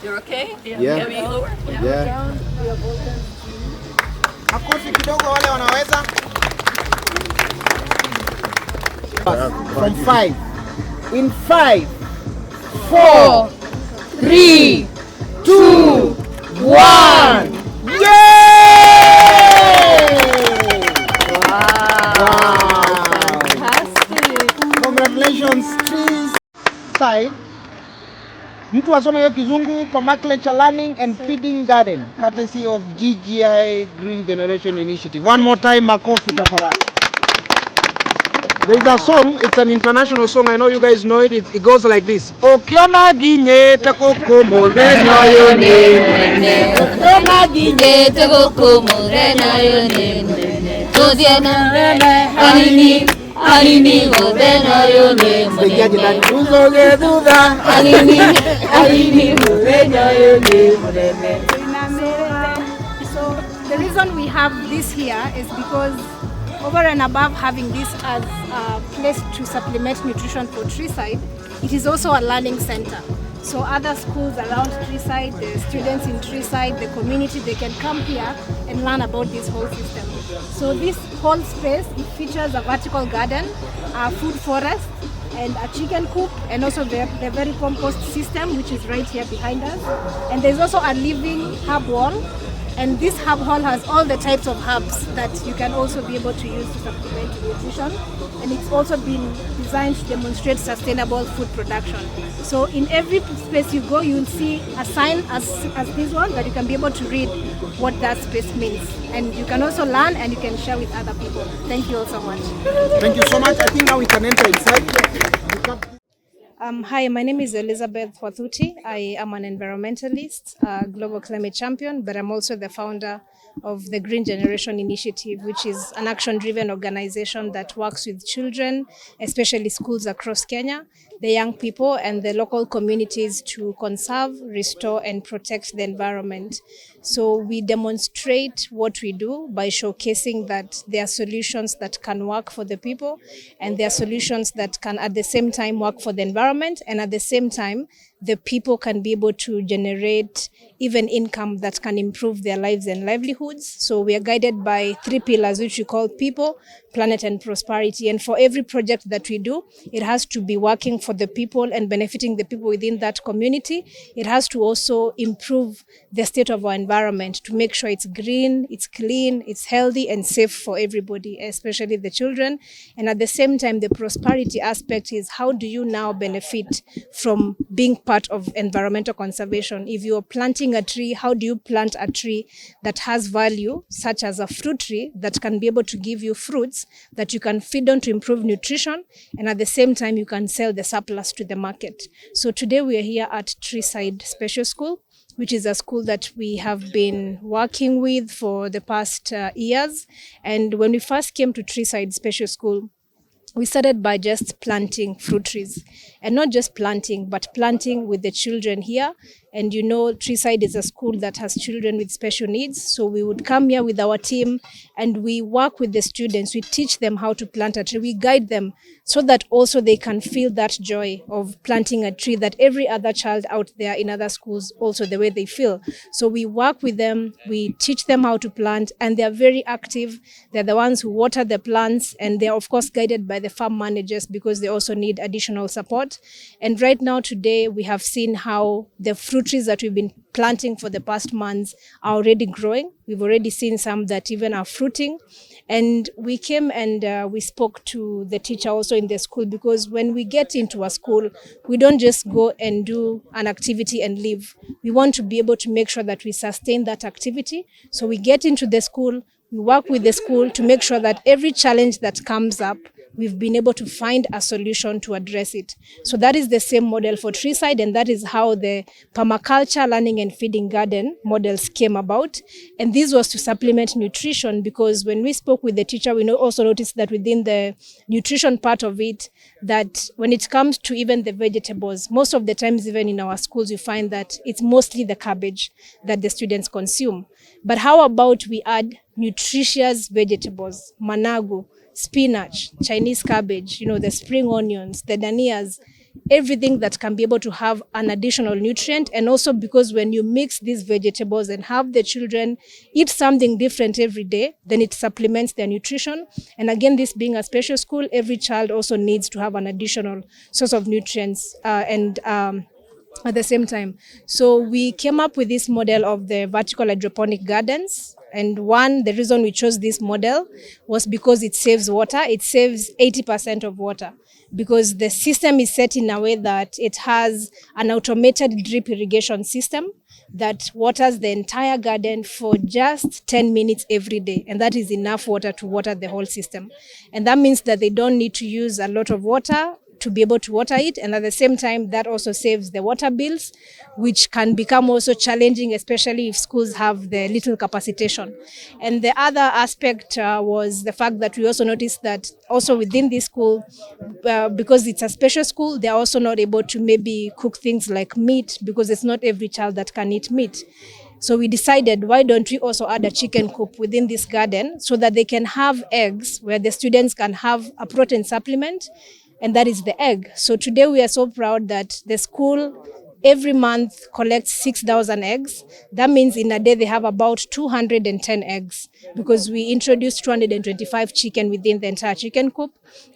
You're okay? Yeah. Can we lower? Yeah. Makofi kidogo wale wanaweza. From 5. In 5, 4, 3, 2, 1. Congratulations, Treeside. Mtu asome hiyo kizungu, Permaculture Learning and Feeding Garden, courtesy of GGI Green Generation Initiative. One more time, makofi tafadhali. There is a song, it's an international song, I know you guys know it, it goes like this. Okiona ginye tekoko morena yone mwene. Okiona ginye tekoko morena yone mwene. Todiana mwene anini. Anini morena yone mwene. Uzoge duda. Anini morena yone mwene. So the reason we have this here is because over and above having this as a place to supplement nutrition for Treeside, it is also a learning center. So other schools around Treeside, the students in Treeside, the community, they can come here and learn about this whole system. So this whole space, it features a vertical garden, a food forest, and a chicken coop, and also the very compost system, which is right here behind us. And there's also a living herb wall. And this herb hall has all the types of herbs that you can also be able to use to supplement nutrition. And it's also been designed to demonstrate sustainable food production. So in every space you go, you'll see a sign as this one that you can be able to read what that space means. And you can also learn and you can share with other people. Thank you all so much. Thank you so much. I think now we can enter inside. Hi, my name is Elizabeth WATHUTI. I am an environmentalist, a global climate champion, but I'm also the founder of the Green Generation Initiative, which is an action-driven organization that works with children, especially schools across Kenya, the young people and the local communities to conserve, restore and protect the environment. So we demonstrate what we do by showcasing that there are solutions that can work for the people and there are solutions that can at the same time work for the environment, and at the same time the people can be able to generate even income that can improve their lives and livelihoods. So we are guided by 3 pillars, which we call people, planet and prosperity. And for every project that we do, it has to be working for the people and benefiting the people within that community. It has to also improve the state of our environment to make sure it's green, it's clean, it's healthy and safe for everybody, especially the children. And at the same time, the prosperity aspect is how do you now benefit from being part of environmental conservation? If you're planting a tree, how do you plant a tree that has value, such as a fruit tree that can be able to give you fruits that you can feed on to improve nutrition, and at the same time you can sell the surplus to the market. So today we are here at Treeside Special School, which is a school that we have been working with for the past years. And when we first came to Treeside Special School, we started by just planting fruit trees, and not just planting, but planting with the children here. And you know, Treeside is a school that has children with special needs. So we would come here with our team and we work with the students. We teach them how to plant a tree. We guide them so that also they can feel that joy of planting a tree that every other child out there in other schools also the way they feel. So we work with them, we teach them how to plant, and they're very active. They're the ones who water the plants, and they're of course guided by the farm managers because they also need additional support. And right now today we have seen how the fruit trees that we've been planting for the past months are already growing. We've already seen some that even are fruiting. And we came and we spoke to the teacher also in the school, because when we get into a school, we don't just go and do an activity and leave. We want to be able to make sure that we sustain that activity. So we get into the school, we work with the school to make sure that every challenge that comes up, we've been able to find a solution to address it. So that is the same model for Treeside, and that is how the Permaculture Learning and Feeding Garden models came about. And this was to supplement nutrition, because when we spoke with the teacher, we also noticed that within the nutrition part of it, that when it comes to even the vegetables, most of the times even in our schools, you find that it's mostly the cabbage that the students consume. But how about we add nutritious vegetables, managu, spinach, Chinese cabbage, the spring onions, the danias, everything that can be able to have an additional nutrient. And also because when you mix these vegetables and have the children eat something different every day, then it supplements their nutrition. And again, this being a special school, every child also needs to have an additional source of nutrients at the same time. So we came up with this model of the vertical hydroponic gardens. And the reason we chose this model was because it saves water. It saves 80% of water because the system is set in a way that it has an automated drip irrigation system that waters the entire garden for just 10 minutes every day. And that is enough water to water the whole system. And that means that they don't need to use a lot of water to be able to water it. And at the same time, that also saves the water bills, which can become also challenging, especially if schools have the little capacitation. And the other aspect was the fact that we also noticed that also within this school, because it's a special school, they're also not able to maybe cook things like meat because it's not every child that can eat meat. So we decided, why don't we also add a chicken coop within this garden so that they can have eggs where the students can have a protein supplement, and that is the egg. So today we are so proud that the school every month collects 6,000 eggs. That means in a day they have about 210 eggs because we introduced 225 chicken within the entire chicken coop.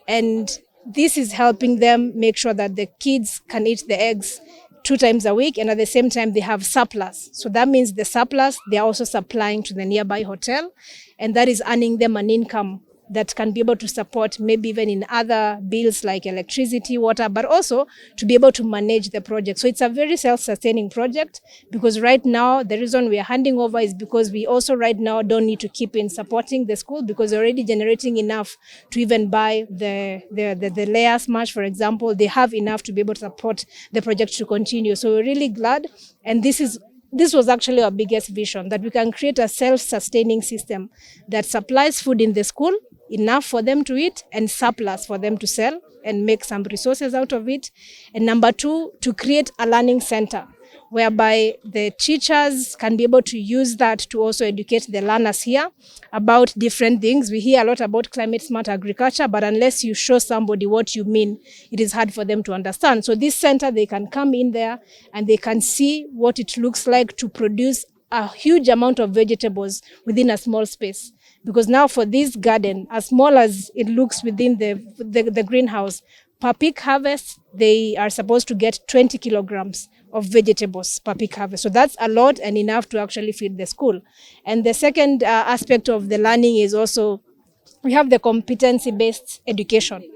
And this is helping them make sure that the kids can eat the eggs 2 times a week, and at the same time they have surplus. So that means the surplus they are also supplying to the nearby hotel, and that is earning them an income that can be able to support maybe even in other bills like electricity, water, but also to be able to manage the project. So it's a very self-sustaining project because right now the reason we are handing over is because we also right now don't need to keep in supporting the school because they're already generating enough to even buy the layers mash, for example. They have enough to be able to support the project to continue. So we're really glad, and this was actually our biggest vision, that we can create a self-sustaining system that supplies food in the school, enough for them to eat, and surplus for them to sell and make some resources out of it. And number 2, to create a learning center whereby the teachers can be able to use that to also educate the learners here about different things. We hear a lot about climate smart agriculture, but unless you show somebody what you mean, it is hard for them to understand. So this center, they can come in there and they can see what it looks like to produce a huge amount of vegetables within a small space. Because now for this garden, as small as it looks within the greenhouse, per peak harvest, they are supposed to get 20 kilograms of vegetables per peak harvest. So that's a lot and enough to actually feed the school. And the second aspect of the learning is also, we have the competency-based education.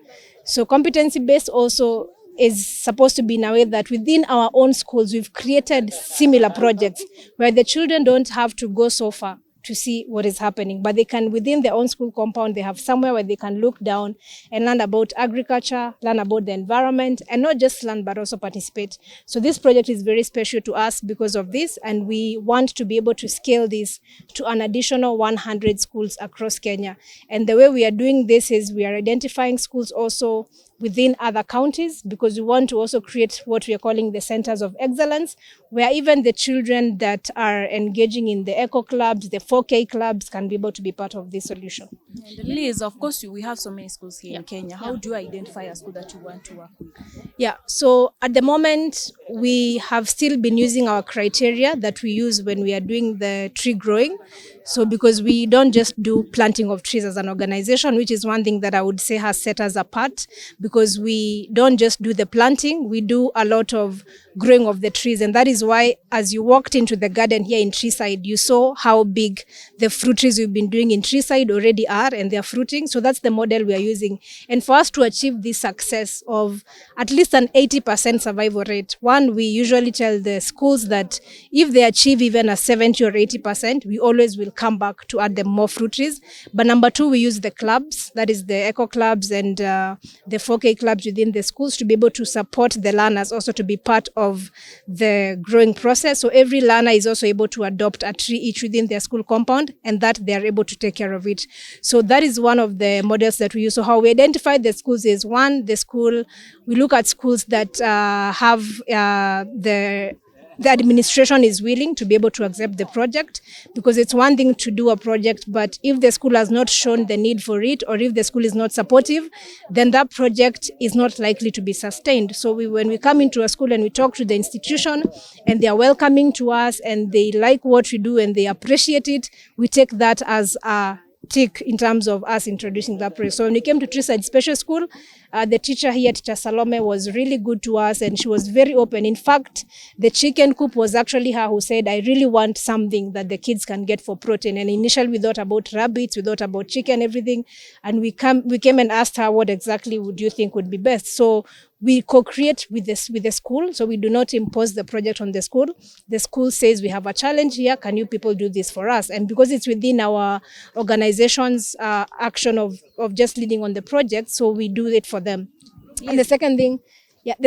So competency-based also is supposed to be in a way that within our own schools, we've created similar projects where the children don't have to go so far to see what is happening, but they can, within their own school compound, they have somewhere where they can look down and learn about agriculture, learn about the environment, and not just learn, but also participate. So this project is very special to us because of this, and we want to be able to scale this to an additional 100 schools across Kenya. And the way we are doing this is we are identifying schools also within other counties, because we want to also create what we are calling the centers of excellence, where even the children that are engaging in the eco clubs, the 4K clubs, can be able to be part of this solution. And Liz, of course, we have so many schools here in Kenya. How do you identify a school that you want to work with? Yeah, so at the moment, we have still been using our criteria that we use when we are doing the tree growing. So because we don't just do planting of trees as an organization, which is one thing that I would say has set us apart, because we don't just do the planting, we do a lot of growing of the trees. And that is why, as you walked into the garden here in Treeside, you saw how big the fruit trees we've been doing in Treeside already are, and they're fruiting. So that's the model we are using. And for us to achieve this success of at least an 80% survival rate, one, we usually tell the schools that if they achieve even a 70 or 80%, we always will come back to add them more fruit trees. But number 2, we use the clubs, that is the eco clubs and the 4K clubs within the schools, to be able to support the learners also to be part of the growing process. So every learner is also able to adopt a tree each within their school compound, and that they are able to take care of it. So that is one of the models that we use. So how we identify the schools is, one, we look at schools that have the the administration is willing to be able to accept the project, because it's one thing to do a project, but if the school has not shown the need for it, or if the school is not supportive, then that project is not likely to be sustained. So when we come into a school and we talk to the institution and they are welcoming to us and they like what we do and they appreciate it, we take that as a tick in terms of us introducing that project. So when we came to Treeside Special School, the teacher here, Teacher Salome, was really good to us and she was very open. In fact, the chicken coop was actually her who said, I really want something that the kids can get for protein. And initially we thought about rabbits, we thought about chicken, everything. And we came and asked her, what exactly would you think would be best? So we co-create with the school, so we do not impose the project on the school. The school says, we have a challenge here, can you people do this for us? And because it's within our organization's action of just leading on the project, so we do it for them. Yes. And the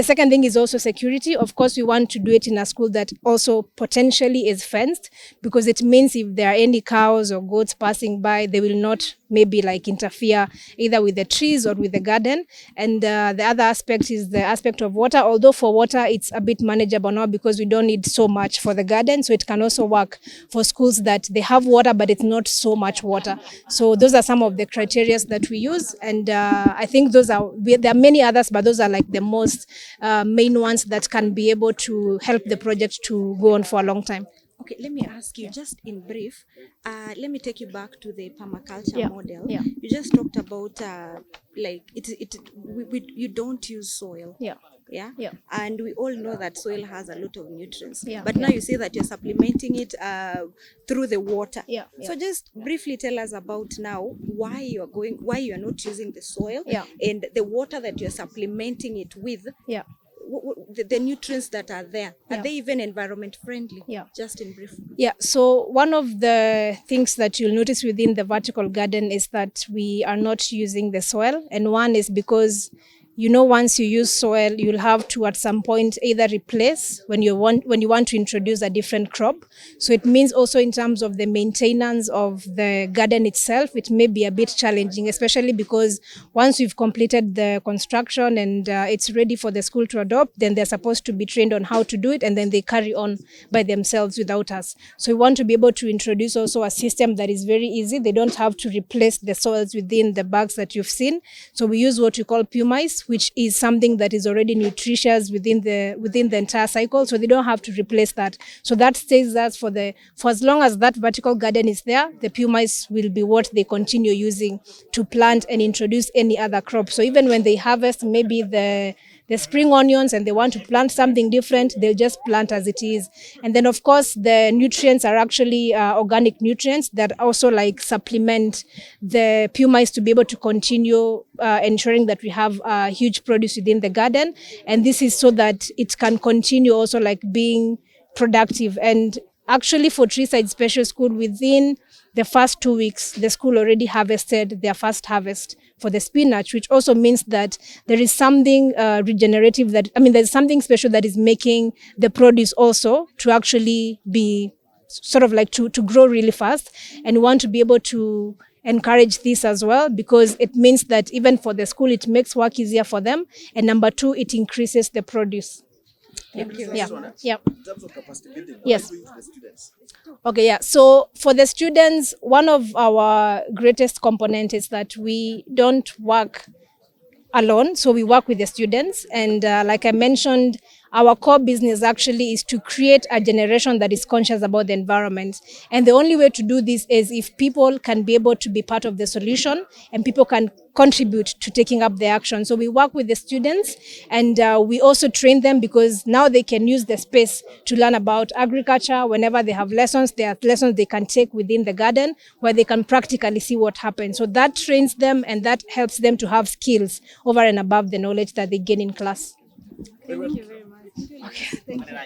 second thing is also security. Of course, we want to do it in a school that also potentially is fenced, because it means if there are any cows or goats passing by, they will not maybe like interfere either with the trees or with the garden. And the other aspect is the aspect of water. Although for water, it's a bit manageable now because we don't need so much for the garden. So it can also work for schools that they have water, but it's not so much water. So those are some of the criteria that we use. And I think there are many others, but those are like the most main ones that can be able to help the project to go on for a long time. Okay, let me ask you, just in brief, let me take you back to the permaculture model. Yeah. You just talked about you don't use soil. Yeah. Yeah? Yeah. And we all know that soil has a lot of nutrients. Yeah. But now you say that you're supplementing it through the water. Yeah. Yeah. So just briefly tell us about now why you're not using the soil, Yeah. and the water that you're supplementing it with. Yeah. The nutrients that are there, Yeah. are they even environment friendly? Yeah. Just in brief. Yeah, so one of the things that you'll notice within the vertical garden is that we are not using the soil. And one is because, once you use soil, you'll have to at some point either replace when you want to introduce a different crop. So it means also in terms of the maintenance of the garden itself, it may be a bit challenging, especially because once we've completed the construction and it's ready for the school to adopt, then they're supposed to be trained on how to do it, and then they carry on by themselves without us. So we want to be able to introduce also a system that is very easy. They don't have to replace the soils within the bags that you've seen. So we use what we call pumice, which is something that is already nutritious within the entire cycle, so they don't have to replace that. So that stays that for as long as that vertical garden is there, the pumice will be what they continue using to plant and introduce any other crop. So even when they harvest maybe the spring onions and they want to plant something different, they'll just plant as it is. And then of course the nutrients are actually organic nutrients that also like supplement the pumice to be able to continue ensuring that we have huge produce within the garden. And this is so that it can continue also like being productive. And actually for Treeside Special School, within the first 2 weeks, the school already harvested their first harvest for the spinach, which also means that there is something regenerative there's something special that is making the produce also to actually be sort of like to grow really fast. And we want to be able to encourage this as well, because it means that even for the school, it makes work easier for them. And number two, it increases the produce. Thank you. Yeah. Yeah. In terms of capacity building, Yes. what are you doing for the students? Okay, yeah. So for the students, one of our greatest components is that we don't work alone. So we work with the students. And like I mentioned, our core business actually is to create a generation that is conscious about the environment. And the only way to do this is if people can be able to be part of the solution and people can contribute to taking up the action. So we work with the students and we also train them, because now they can use the space to learn about agriculture. Whenever they have lessons, there are lessons they can take within the garden where they can practically see what happens. So that trains them and that helps them to have skills over and above the knowledge that they gain in class. Thank you very much. Okay, thank you.